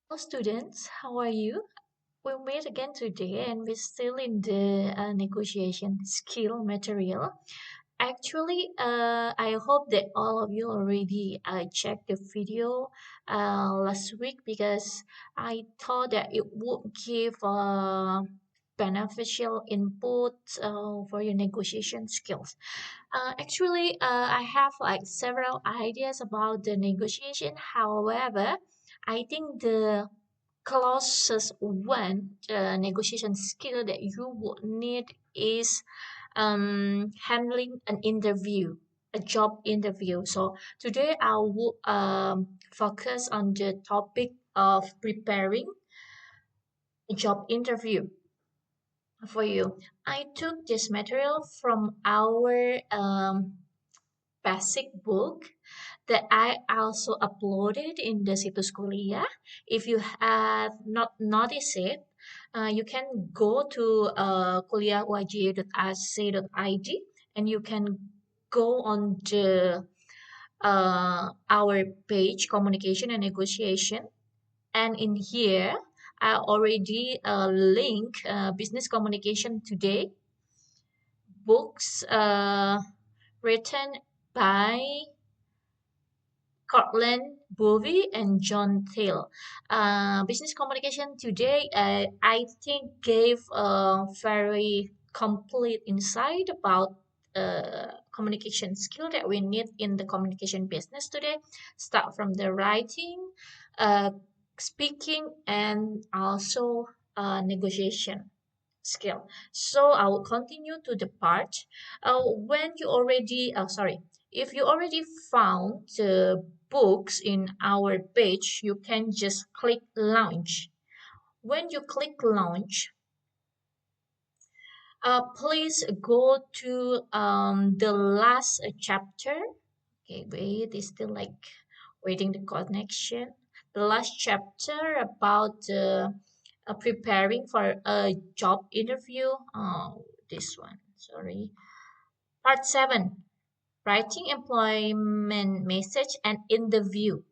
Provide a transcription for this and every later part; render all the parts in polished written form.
Hello students, how are you? We meet again today and we're still in the negotiation skill material. Actually, I hope that all of you already checked the video last week because I thought that it would give beneficial input for your negotiation skills. I have like several ideas about the negotiation. However, I think the closest one negotiation skill that you would need is handling an interview, a job interview. So today I will focus on the topic of preparing a job interview for you. I took this material from our basic book that I also uploaded in the situs kuliah. If you have not noticed it, you can go to kuliah.yj.ac.id and you can go on the our page communication and negotiation, and in here I already link business communication today books written by Cortland Bovey and John Thiel. Business communication today, I think, gave a very complete insight about communication skill that we need in the communication business today. Start from the writing, uh, speaking, and also negotiation skill. So I will continue to the part when you already, sorry, if you already found the books in our page, you can just click launch. When you click launch, please go to the last chapter. Okay, wait, it's still like waiting the connection. The last chapter about preparing for a job interview. Oh, this one, sorry. Part 7, writing employment message and interviewing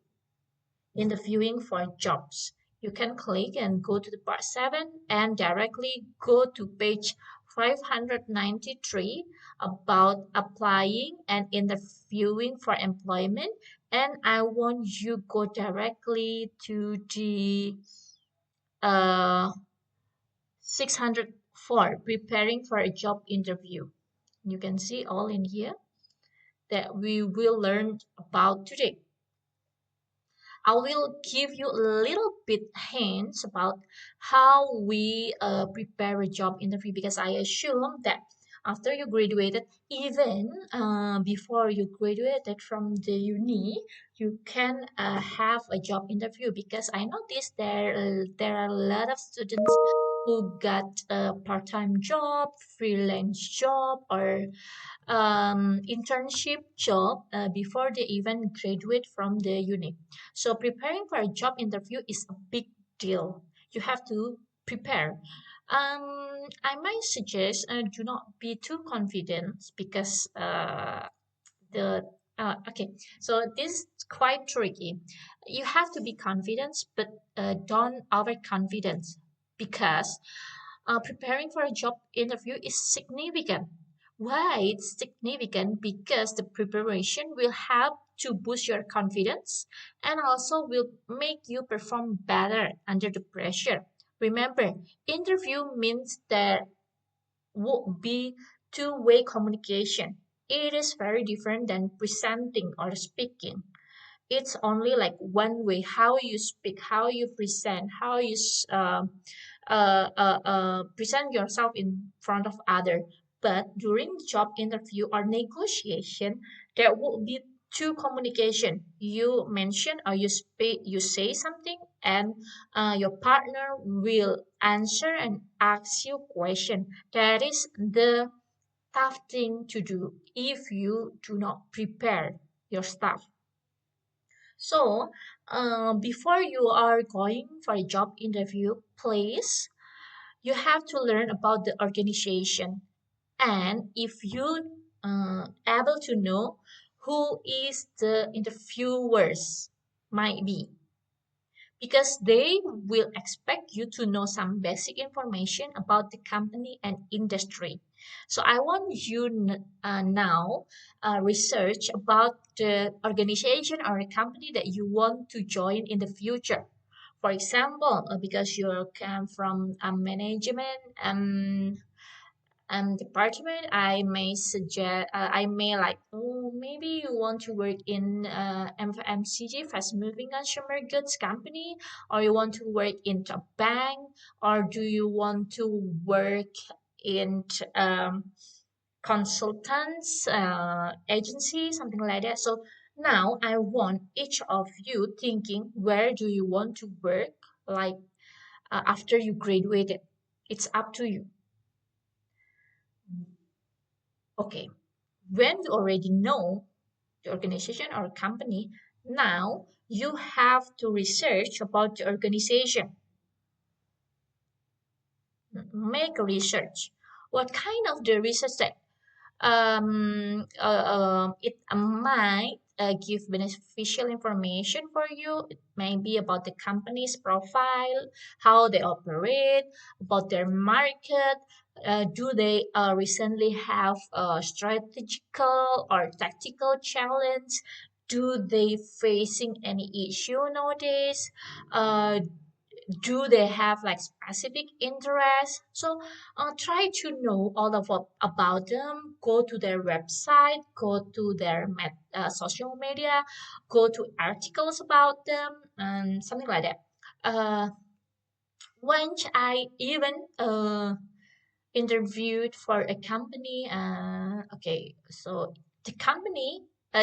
for jobs. You can click and go to the part 7 and directly go to page 593 about applying and interviewing for employment. And I want you go directly to the uh, 604, preparing for a job interview. You can see all in here that we will learn about today. I will give you a little bit hints about how we prepare a job interview because I assume that after you graduated, even before you graduated from the uni, you can have a job interview because I noticed there are a lot of students who got a part-time job, freelance job, or internship job before they even graduate from the uni. So preparing for a job interview is a big deal. You have to prepare. I might suggest do not be too confident because the okay. So this is quite tricky. You have to be confident, but don't overconfidence because preparing for a job interview is significant. Why it's significant? Because the preparation will help to boost your confidence and also will make you perform better under the pressure. Remember, interview means there would be two-way communication. It is very different than presenting or speaking. It's only like one way how you speak, how you present, how you present yourself in front of other. But during job interview or negotiation, there will be two communication. You mention or you speak, you say something, and your partner will answer and ask you question. That is the tough thing to do if you do not prepare your stuff. So, before you are going for a job interview, please, you have to learn about the organization. And if you able to know who is the interviewers might be. because they will expect you to know some basic information about the company and industry. So I want you now research about the organization or a company that you want to join in the future. For example, because you come from a management department, I may suggest, I may like, oh, maybe you want to work in FMCG, fast moving consumer goods company, or you want to work in a bank, or do you want to work in consultants agency, something like that. So now I want each of you thinking, where do you want to work, like after you graduated? It's up to you. Okay, when you already know the organization or company, now you have to research about the organization. Make a research. What kind of the research that it might give beneficial information for you. It may be about the company's profile, how they operate, about their market. Do they recently have a strategical or tactical challenge? Do they facing any issue nowadays? Do they have like specific interest? So try to know all of what about them. Go to their website, go to their social media, go to articles about them, and something like that. uh, Once I even interviewed for a company. Okay, so the company, so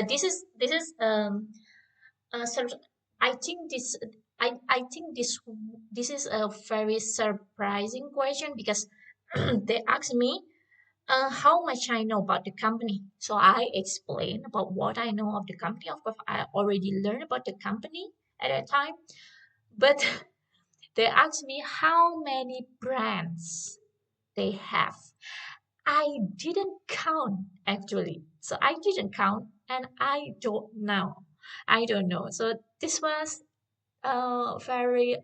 I think this I think this is a very surprising question because they asked me how much I know about the company. So I explained about what I know of the company. Of course, I already learned about the company at that time, but they asked me how many brands they have. I didn't count actually. So I didn't count and I don't know. I don't know. So this was very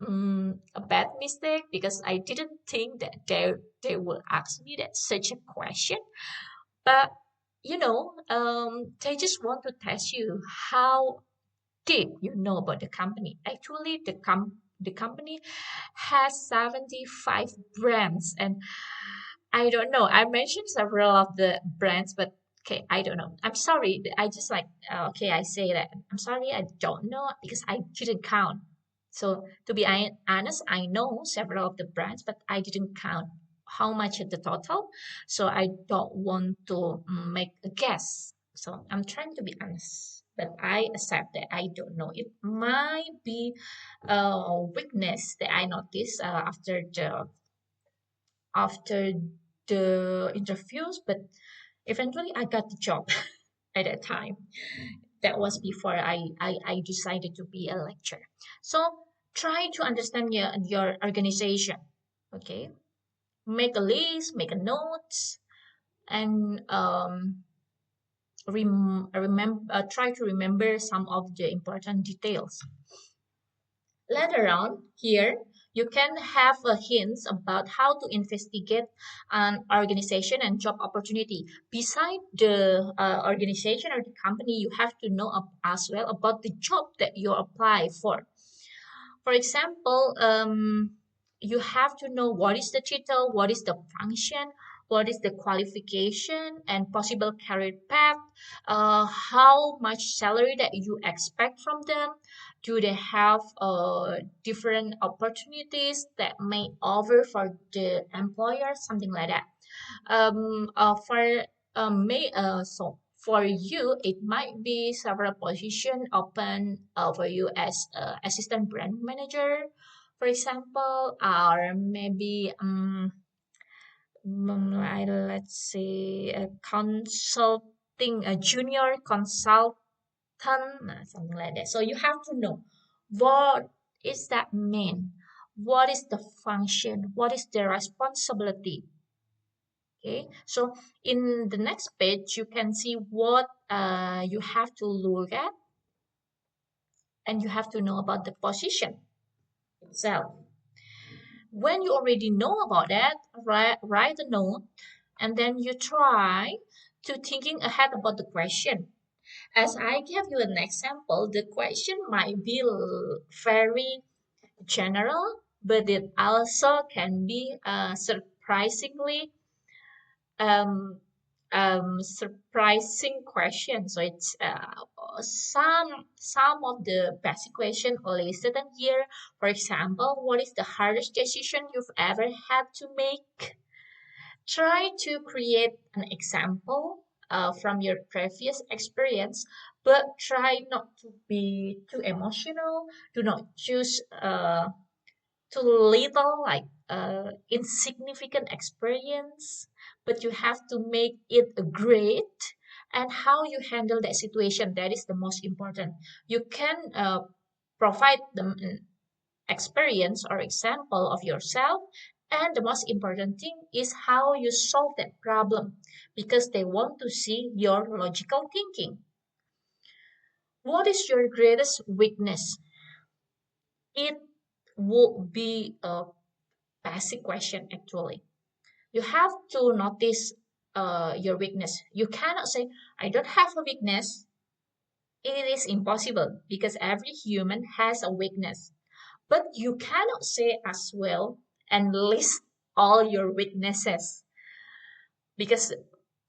a bad mistake because I didn't think that they will ask me that such a question. But they just want to test you how deep you know about the company. Actually, the company has 75 brands, and I don't know. I mentioned several of the brands, but okay, I don't know. I'm sorry. I just like okay. I say that I'm sorry. I don't know because I didn't count. So to be honest, I know several of the brands, but I didn't count how much is the total. So I don't want to make a guess. So I'm trying to be honest, but I accept that I don't know. It might be a weakness that I noticed after the interviews, but eventually I got the job at that time. That was before I decided to be a lecturer. So try to understand your organization. Okay. Make a list, make a notes, and remember try to remember some of the important details. Later on, here you can have a hints about how to investigate an organization and job opportunity. Beside the organization or the company, you have to know as well about the job that you apply for. For example, you have to know what is the title, what is the function, what is the qualification and possible career path, how much salary that you expect from them. Do they have different opportunities that may offer for the employer, something like that. For may so for you it might be several position open for you as assistant brand manager, for example, or maybe let's say a consulting, a junior consultant, something like that. So you have to know what is that mean, what is the function, what is the responsibility. Okay, so in the next page, you can see what you have to look at. and you have to know about the position itself. When you already know about that, write a note, and then you try to thinking ahead about the question. As I gave you an example, the question might be very general, but it also can be surprisingly um, surprising question. So it's some of the basic question listed in here. For example, what is the hardest decision you've ever had to make? Try to create an example from your previous experience, but try not to be too emotional. Do not choose too little, like insignificant experience, but you have to make it a great. And how you handle that situation, that is the most important. You can provide them experience or example of yourself, and the most important thing is how you solve that problem, because they want to see your logical thinking. What is your greatest weakness? It would be a basic question actually. You have to notice your weakness. You cannot say I don't have a weakness. It is impossible because every human has a weakness. But you cannot say as well and list all your weaknesses, because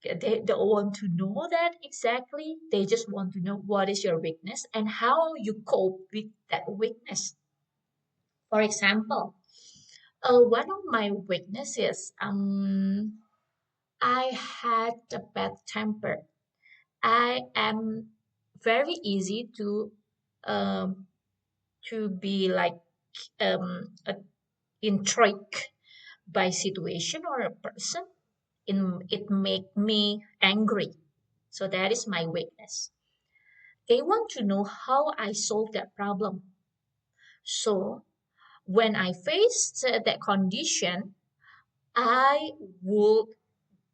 they don't want to know that exactly. They just want to know what is your weakness and how you cope with that weakness. For example, one of my weaknesses, I had a bad temper. I am very easy um, to be like intrigued by situation or a person. It make me angry. So that is my weakness. They want to know how I solve that problem. So when I face that condition, I would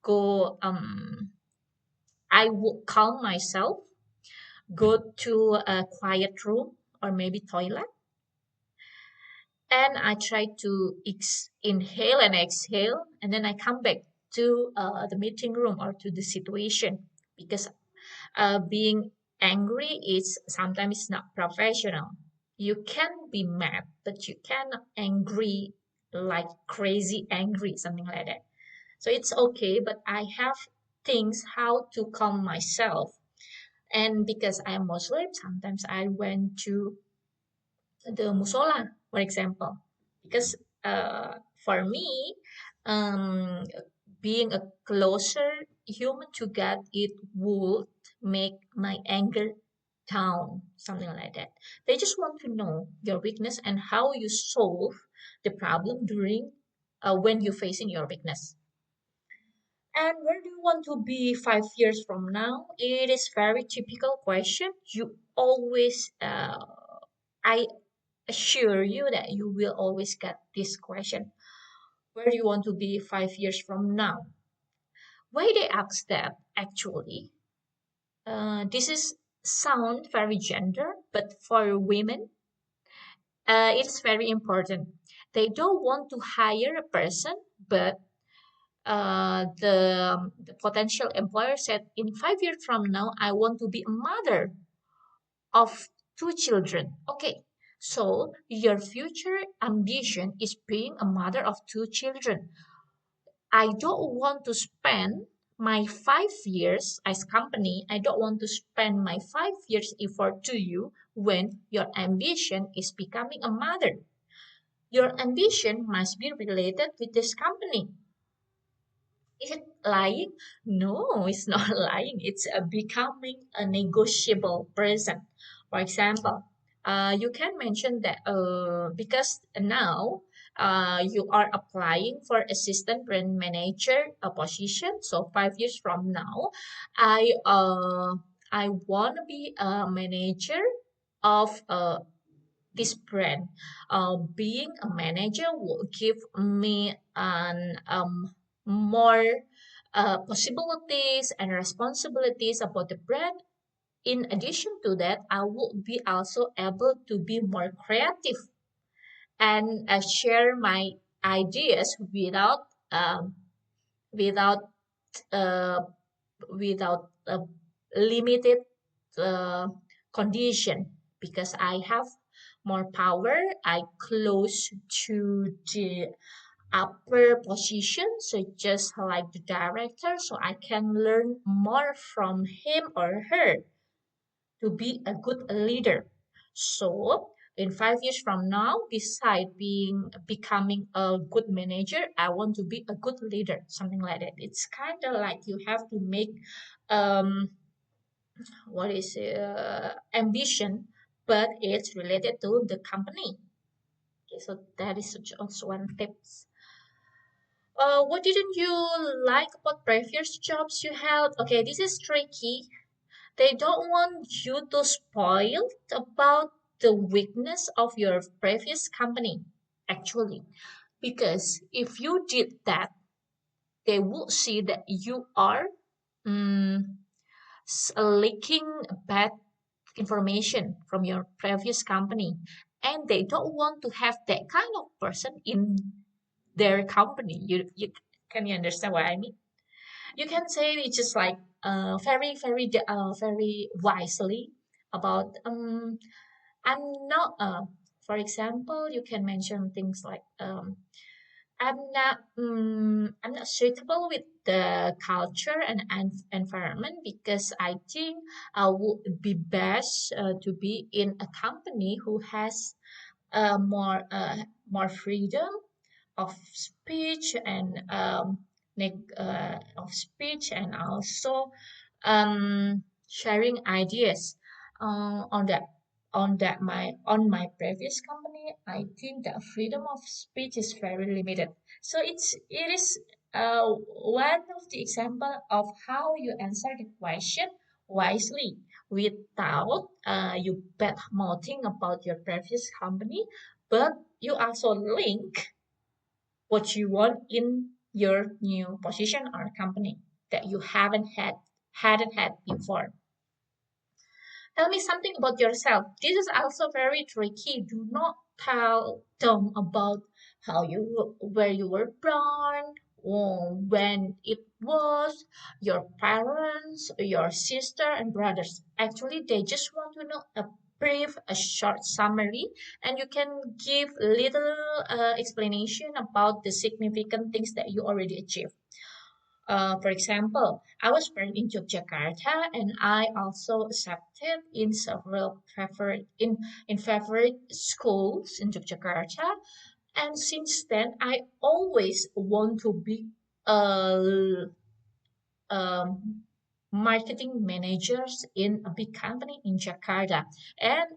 go. I would calm myself, go to a quiet room or maybe toilet, and I try to inhale and exhale, and then I come back to the meeting room or to the situation, because being angry is sometimes not professional. You can be mad, but you cannot angry like crazy angry, something like that. So it's okay, but I have things how to calm myself. And because I am Muslim, sometimes I went to the musola, for example, because for me, um, being a closer human to God, it would make my anger down, something like that. They just want to know your weakness and how you solve the problem during when you're facing your weakness. And where do you want to be 5 years from now? It is very typical question. You always, I assure you that you will always get this question. Where do you want to be 5 years from now? Why they ask that actually? This is sound very gender, but for women, it's very important. They don't want to hire a person, but the potential employer said, in 5 years from now, I want to be a mother of two children. Okay, so your future ambition is being a mother of two children. I don't want to spend my 5 years as company, I don't want to spend my 5 years effort to you when your ambition is becoming a mother. Your ambition must be related with this company. Is it lying? No, it's not lying. It's becoming a negotiable person. For example, you can mention that because now you are applying for assistant brand manager position. So 5 years from now, I uh, I want to be a manager of this brand. Being a manager will give me an more possibilities and responsibilities about the brand. In addition to that, I would be also able to be more creative and share my ideas um, without uh, without a limited uh, condition because I have more power. I close to the upper position, so just like the director, so I can learn more from him or her to be a good leader. So in 5 years from now, beside being becoming a good manager, I want to be a good leader, something like that. It's kind of like you have to make um what is ambition, but it's related to the company. Okay, so that is also one tips. What didn't you like about previous jobs you held? Okay, this is tricky. They don't want you to spoil about the weakness of your previous company, actually. Because if you did that, they would see that you are mm, leaking bad information from your previous company. And they don't want to have that kind of person in their company. Can you understand what I mean? You can say it's just like very wisely about I'm not for example you can mention things like I'm not suitable with the culture and environment because I think I would be best to be in a company who has more freedom of speech and of speech and also sharing ideas on my previous company. I think the freedom of speech is very limited. So it is one of the example of how you answer the question wisely without you bad mouthing about your previous company, but you also link what you want in your new position or company that you hadn't had before. Tell me something about yourself. This is also very tricky. Do not tell them about where you were born, or when it was, your parents, your sister and brothers. Actually, they just want to know a short summary, and you can give little explanation about the significant things that you already achieved. For example, I was born in Yogyakarta and I also accepted in several favorite schools in Yogyakarta. And since then, I always want to be a um, marketing managers in a big company in Jakarta. And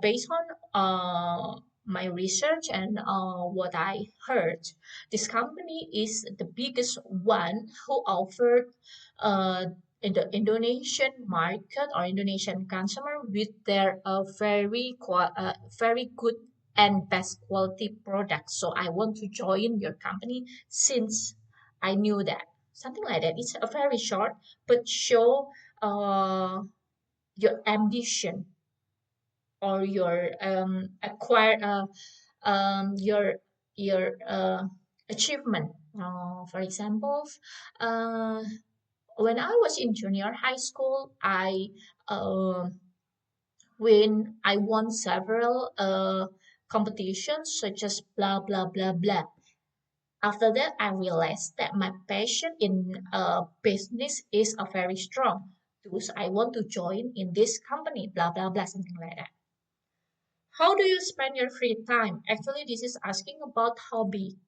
based on my research and what I heard, this company is the biggest one who offered in the Indonesian market or Indonesian consumer with their very good and best quality products. So I want to join your company since I knew that something like that. It's a very short, but show your ambition or your acquire your achievement. For example, uh, when I was in junior high school, uh, I won several competitions such as blah blah blah blah. After that, I realized that my passion in business is a very strong. Thus, I want to join in this company, blah, blah, blah, something like that. How do you spend your free time? Actually, this is asking about hobby.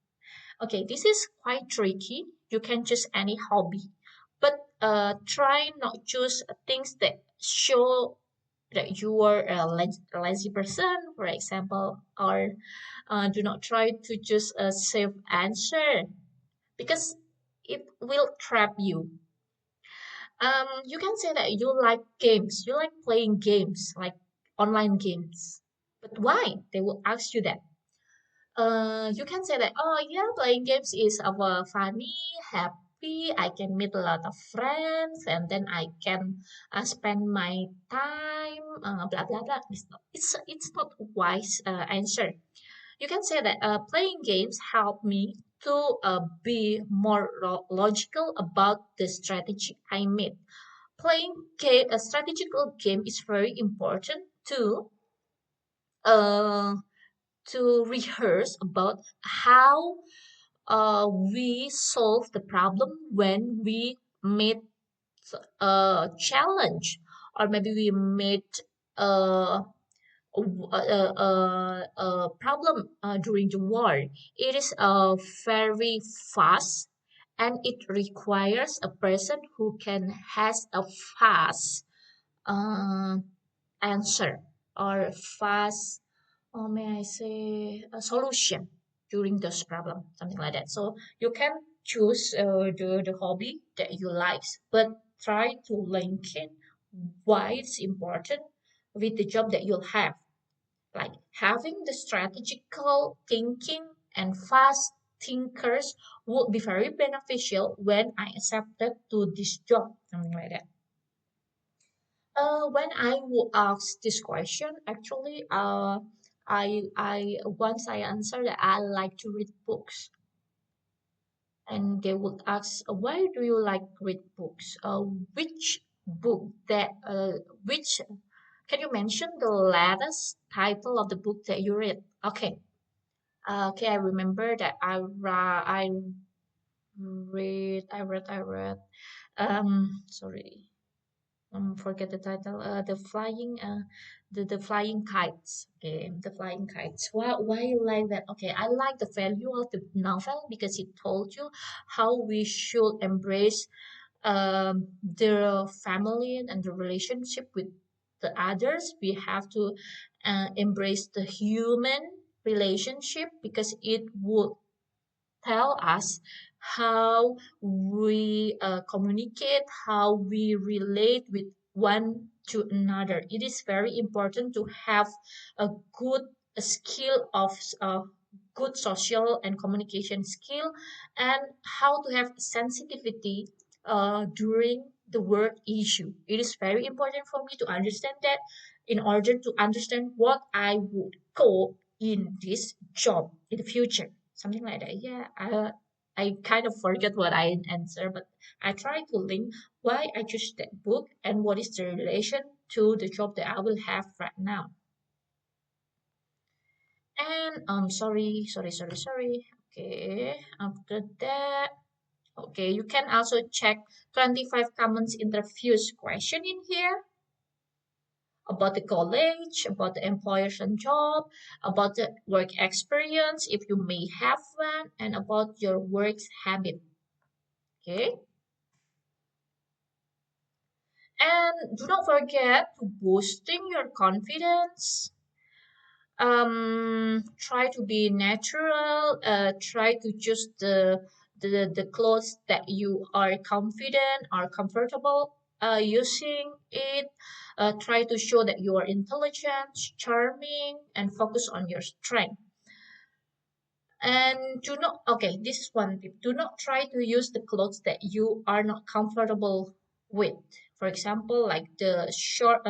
Okay, this is quite tricky. You can choose any hobby, but try not choose things that show that you are a lazy person, for example, or do not try to choose a safe answer because it will trap you. You can say that you like games, you like playing games, like online games. But why? They will ask you that. You can say that, oh yeah, playing games is our funny, happy. happy. I can meet a lot of friends, and then I can spend my time. Blah blah blah. It's not wise answer. You can say that playing games help me to be more logical about the strategy I made. A strategical game is very important uh, to rehearse about how we solve the problem when we meet a challenge, or maybe we meet a, a problem during the war. It is very fast, and it requires a person who can has a fast uh, answer, or fast, or may I say, a solution during this problem, something like that. So you can choose the hobby that you like, but try to link it why it's important with the job that you'll have. Like having the strategical thinking and fast thinkers would be very beneficial when I accepted to this job, something like that. When I would ask this question, actually, I once I answered that I like to read books, and they would ask, why do you like read books? Which book that which can you mention the latest title of the book that you read? Okay, okay, I remember that I read. Sorry. Forget the title. The flying kites. Okay, the flying kites. Why you like that? Okay, I like the value of the novel because it told you how we should embrace the family and the relationship with the others. We have to embrace the human relationship because it would tell us how we communicate, how we relate with one to another. It is very important to have a good skill of good social and communication skill, and how to have sensitivity during the work issue. It is very important for me to understand that in order to understand what I would go in this job in the future, something like that. Yeah, I kind of forget what I answer, but I try to link why I choose that book and what is the relation to the job that I will have right now. And sorry. Okay, after that, okay, you can also check 25 comments interviews question in here about the college, about the employers and job, about the work experience if you may have one, and about your work habit. Okay, and do not forget to boosting your confidence. Try to be natural. Try to choose the clothes that you are confident or comfortable using it. Try to show that you are intelligent, charming, and focus on your strength. And do not, okay, this is one tip. Do not try to use the clothes that you are not comfortable with. For example, like the skirt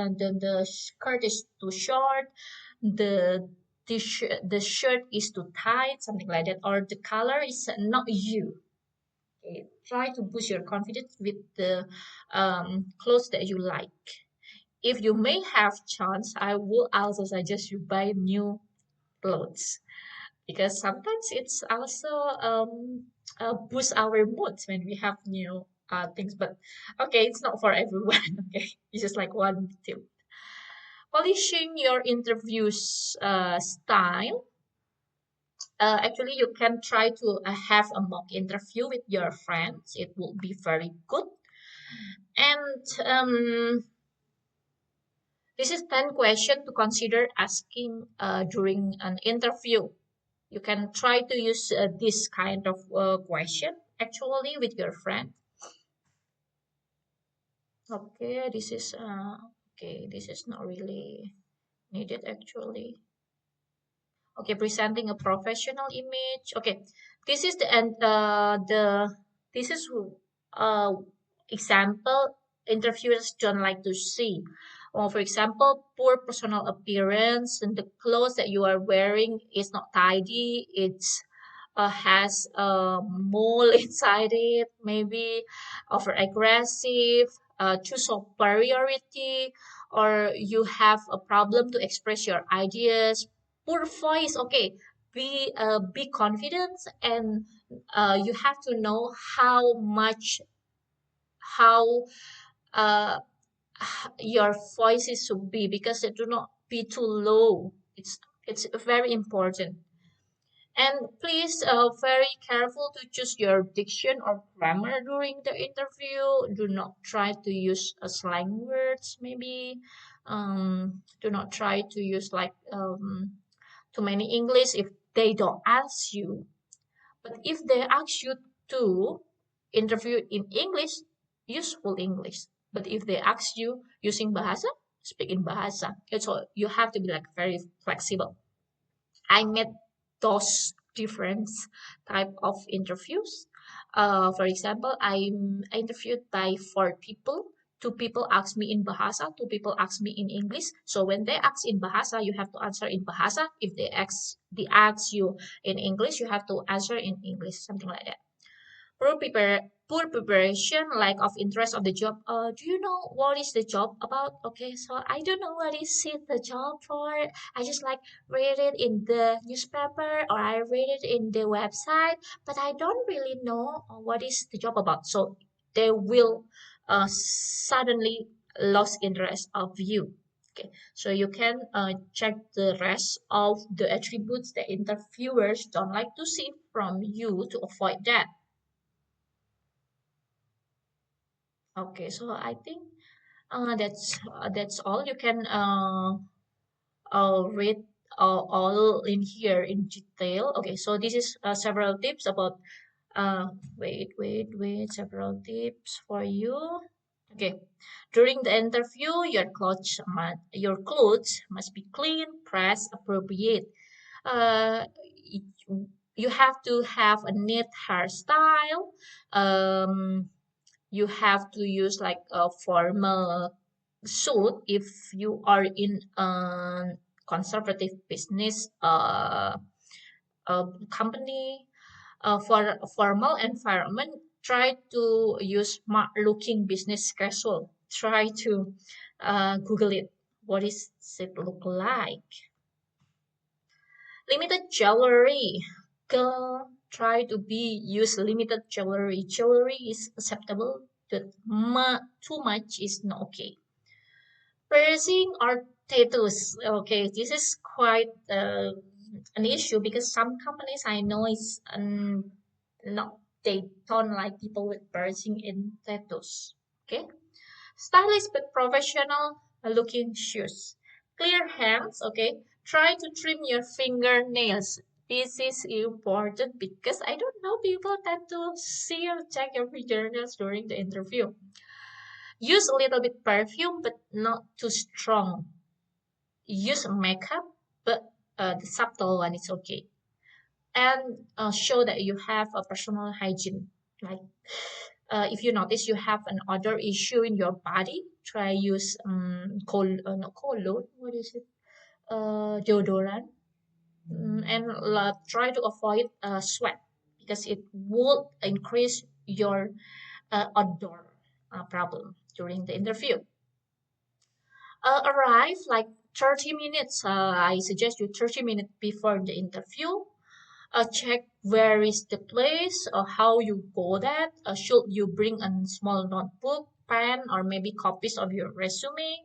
is too short, the shirt is too tight, something like that, or the color is not you. Okay, try to boost your confidence with the clothes that you like. If you may have chance, I will also suggest you buy new clothes, because sometimes it's also boost our moods when we have new things. But okay, it's not for everyone. Okay, it's just like one tip. Polishing your interviews style. Actually, you can try to have a mock interview with your friends. It will be very good. And this is 10 question to consider asking during an interview. You can try to use this kind of question actually with your friend. Okay, this is not really needed actually. Okay, presenting a professional image. Okay, this is the end. This is uh, example interviewers don't like to see. Or for example, poor personal appearance and the clothes that you are wearing is not tidy. It's has a mole inside it, maybe over aggressive, too superiority, or you have a problem to express your ideas. Poor voice, okay. Be confident, and you have to know how uh, your voices should be, because it do not be too low. It's very important. And please, very careful to choose your diction or grammar during the interview. Do not try to use slang words, maybe. Do not try to use like too many English if they don't ask you. But if they ask you to interview in English, use full English. But if they ask you using bahasa, speak in bahasa. So you have to be like very flexible. I met those different type of interviews. For example, I'm interviewed by four people. Two people ask me in Bahasa, two people ask me in English. So when they ask in Bahasa, you have to answer in Bahasa. If they ask you in English, you have to answer in English, something like that. Poor preparation, lack of interest of the job. Do you know what is the job about? Okay, so I don't know what is it the job for. I just like read it in the newspaper or I read it in the website, but I don't really know what is the job about. So they will suddenly lost interest of you. Okay, so you can check the rest of the attributes that interviewers don't like to see from you to avoid that. Okay, so I think that's all. You can read all in here in detail. Okay, so this is several tips about wait, several tips for you. Okay, during the interview, your clothes must be clean, pressed, appropriate. Uh, you have to have a neat hairstyle. You have to use like a formal suit if you are in a conservative business company. For a formal environment, try to use smart looking business casual. Try to Google it. What is it look like? Limited jewelry. Girl, try to be use limited jewelry. Jewelry is acceptable, but too much is not okay. Piercing or tattoos. Okay, this is quite an issue because some companies I know is not they don't like people with piercing in tattoos. Okay, stylish but professional looking shoes. Clear hands, okay? Try to trim your fingernails. This is important because I don't know people tend to see or check your fingernails during the interview. Use a little bit perfume but not too strong. Use makeup but the subtle one is okay. And show that you have a personal hygiene. Like if you notice you have an other issue in your body, try use not cologne, what is it? Deodorant, and try to avoid sweat because it will increase your odor problem during the interview. Arrive like 30 minutes. I suggest you 30 minutes before the interview. Check where is the place, how you go that. Should you bring a small notebook, pen, or maybe copies of your resume?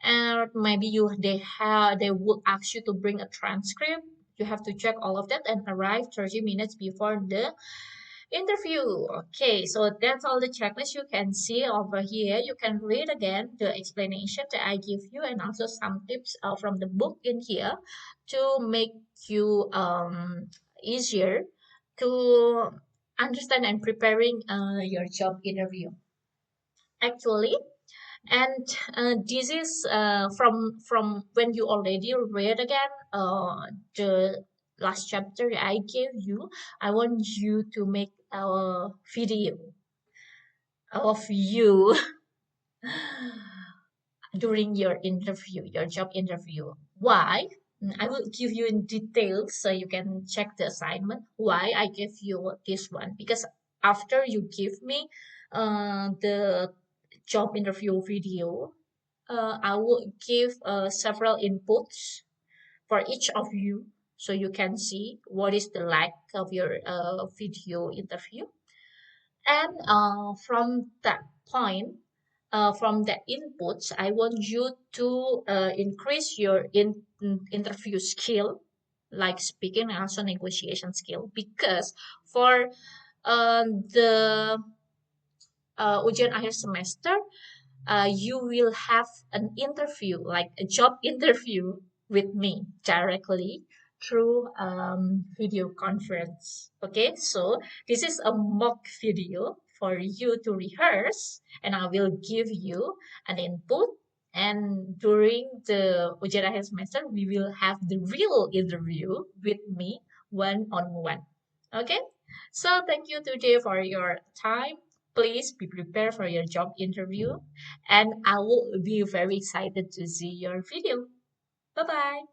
And maybe they would ask you to bring a transcript. You have to check all of that and arrive 30 minutes before the interview. Okay, so that's all the checklist you can see over here. You can read again the explanation that I give you and also some tips from the book in here to make you easier to understand and preparing your job interview. Actually, and this is from when you already read again the last chapter I gave you, I want you to make a video of you during your interview, your job interview. Why? I will give you in details so you can check the assignment. Why I give you this one? Because after you give me the job interview video, I will give several inputs for each of you so you can see what is the lack of your video interview. And from that point, from the inputs, I want you to increase your interview skill, like speaking and also negotiation skill. Because for the ujian akhir semester, you will have an interview, like a job interview with me directly through video conference. Okay, so this is a mock video for you to rehearse, and I will give you an input. And during the ujian akhir semester, we will have the real interview with me one on one. Okay, so thank you today for your time. Please be prepared for your job interview, and I will be very excited to see your video. Bye bye.